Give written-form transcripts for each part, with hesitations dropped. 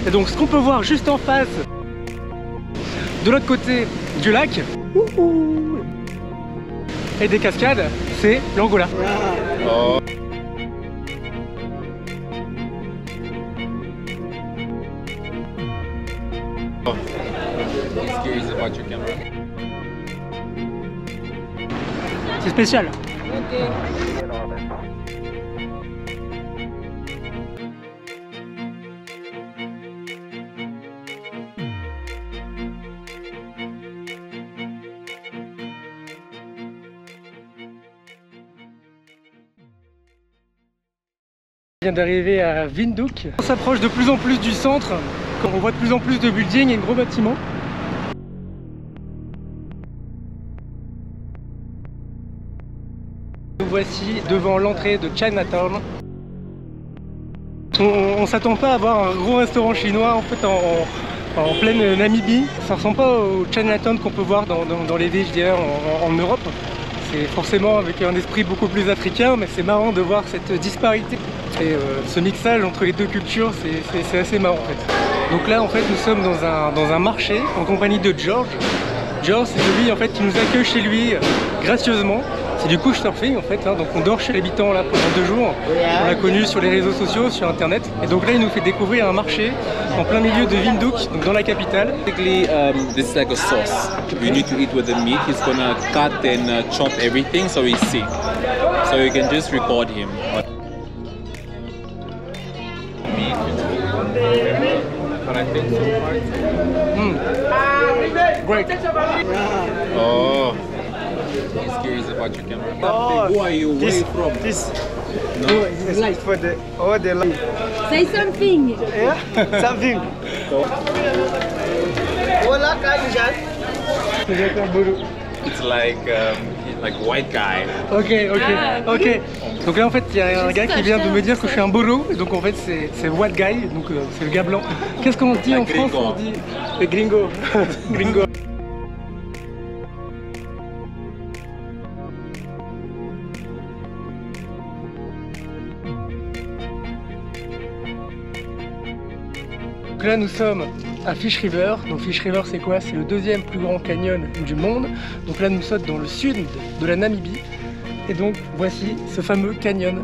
Et donc ce qu'on peut voir juste en face, de l'autre côté du lac, et des cascades, c'est l'Angola. Oh. C'est spécial. On vient d'arriver à Windhoek. On s'approche de plus en plus du centre, quand on voit de plus en plus de buildings et de gros bâtiments. Nous voici devant l'entrée de Chinatown. On s'attend pas à voir un gros restaurant chinois en fait en pleine Namibie. Ça ressemble pas au Chinatown qu'on peut voir dans les villes, je dirais, en Europe. C'est forcément avec un esprit beaucoup plus africain, mais c'est marrant de voir cette disparité. Et ce mixage entre les deux cultures, c'est assez marrant en fait. Donc là en fait nous sommes dans un marché en compagnie de George. George c'est celui en fait qui nous accueille chez lui gracieusement. C'est du couchsurfing en fait, hein. Donc on dort chez l'habitant là pendant 2 jours. On l'a connu sur les réseaux sociaux, sur internet. Et donc là il nous fait découvrir un marché en plein milieu de Windhoek, donc dans la capitale. Basically, this is like a sauce. You need to eat with the meat. He's gonna cut and chop everything so we see. So you can just record him. But I think so far. Great. Oh. He's curious about your camera. Oh, who are you? Where are you from? This. No. Oh, it's like for the light. Say something. Yeah, something. Hola, Kanjan. It's like white guy. Ok. Donc là en fait il y a un gars qui vient de me dire que je suis un bolo. Donc en fait c'est white guy, donc c'est le gars blanc. Qu'est-ce qu'on dit en France? On dit le gringo. Gringo. Donc là nous sommes à Fish River. Donc Fish River c'est quoi? C'est le 2e plus grand canyon du monde. Donc là nous sommes dans le sud de la Namibie. Et donc voici ce fameux canyon.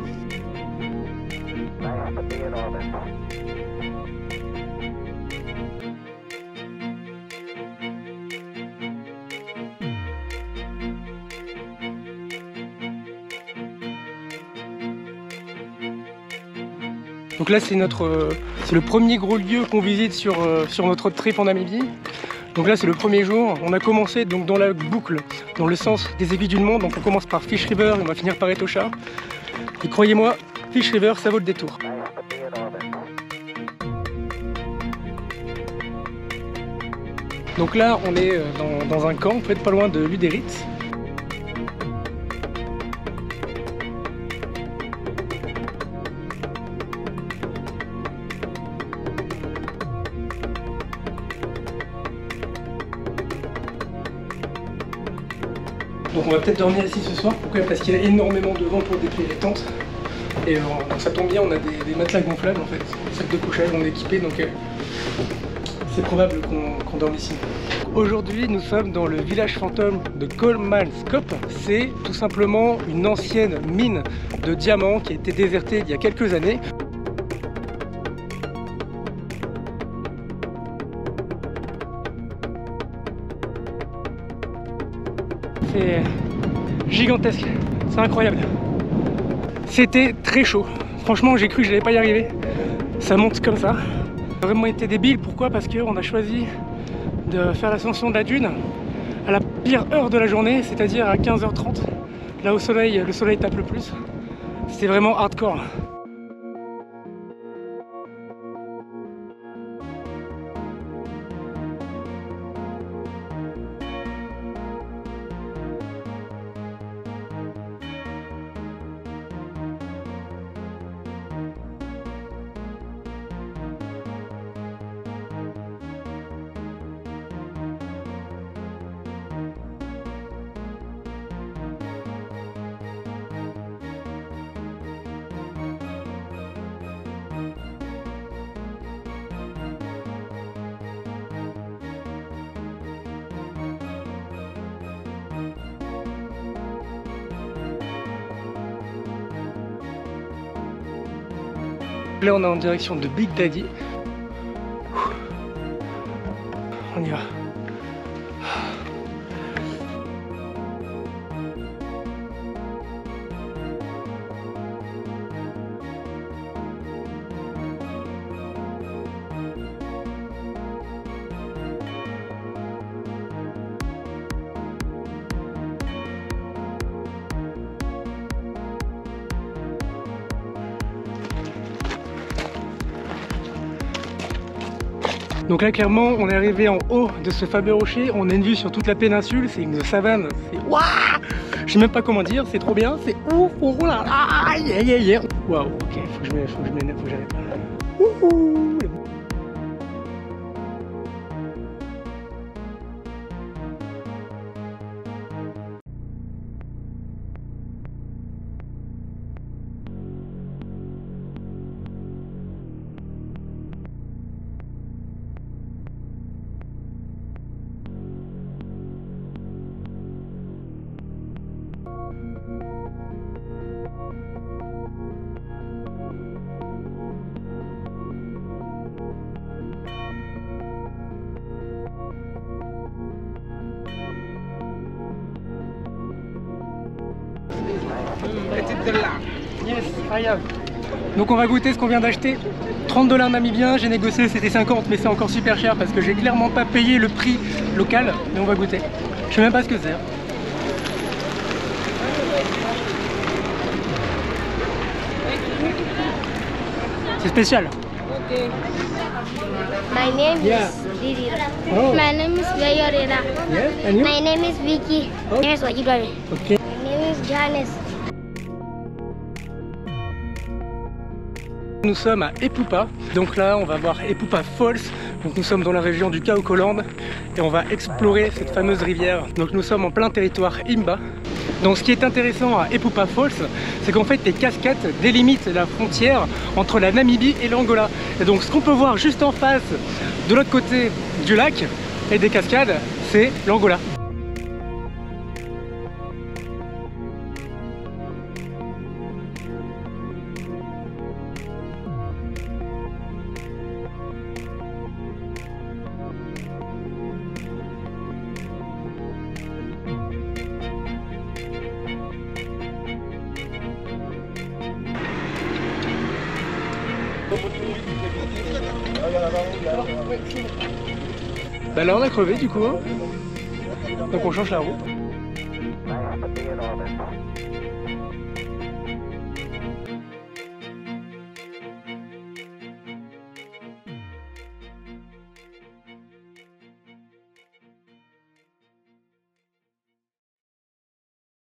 Donc là c'est le premier gros lieu qu'on visite sur notre trip en Namibie. Donc là c'est le premier jour, on a commencé donc dans la boucle, dans le sens des aiguilles d'une montre. Donc on commence par Fish River et on va finir par Etosha. Et croyez-moi, Fish River ça vaut le détour. Donc là on est dans un camp, en fait pas loin de Luderitz. Donc on va peut-être dormir ici ce soir. Pourquoi? Parce qu'il y a énormément de vent pour déplier les tentes. Et ça tombe bien, on a des matelas gonflables en fait, des sacs de couchage, on est équipés, donc c'est probable qu'on dorme ici. Aujourd'hui nous sommes dans le village fantôme de Kolmanskop. C'est tout simplement une ancienne mine de diamants qui a été désertée il y a quelques années. C'est gigantesque, c'est incroyable. C'était très chaud. Franchement, j'ai cru que je n'allais pas y arriver. Ça monte comme ça. Ça a vraiment été débile. Pourquoi? Parce qu'on a choisi de faire l'ascension de la dune à la pire heure de la journée, c'est-à-dire à 15h30. Là au soleil, le soleil tape le plus. C'était vraiment hardcore. Là on est en direction de Big Daddy. On y va. Donc là clairement on est arrivé en haut de ce fameux rocher, on a une vue sur toute la péninsule, c'est une savane, c'est waouh, je sais même pas comment dire, c'est trop bien, c'est ouf, oh là là, yeah yeah yeah. Waouh, ok, faut que je m'énerve, faut que j'arrête. Wouhou. Yes, I have. Donc on va goûter ce qu'on vient d'acheter. 30 $ namibiens, j'ai négocié, c'était 50, mais c'est encore super cher parce que j'ai clairement pas payé le prix local. Mais on va goûter. Je sais même pas ce que c'est. C'est spécial. My name Yeah. is Didi. Oh. My name is Vayorela. Yes, and you? My name is Vicky. Oh. Here's what you got. Ok. My name is Janice. Nous sommes à Epupa, donc là on va voir Epupa Falls, donc nous sommes dans la région du Kaokoland et on va explorer cette fameuse rivière. Donc nous sommes en plein territoire Imba. Donc ce qui est intéressant à Epupa Falls, c'est qu'en fait les cascades délimitent la frontière entre la Namibie et l'Angola. Et donc ce qu'on peut voir juste en face, de l'autre côté du lac et des cascades, c'est l'Angola. Bah là on a crevé du coup, hein. Donc on change la route.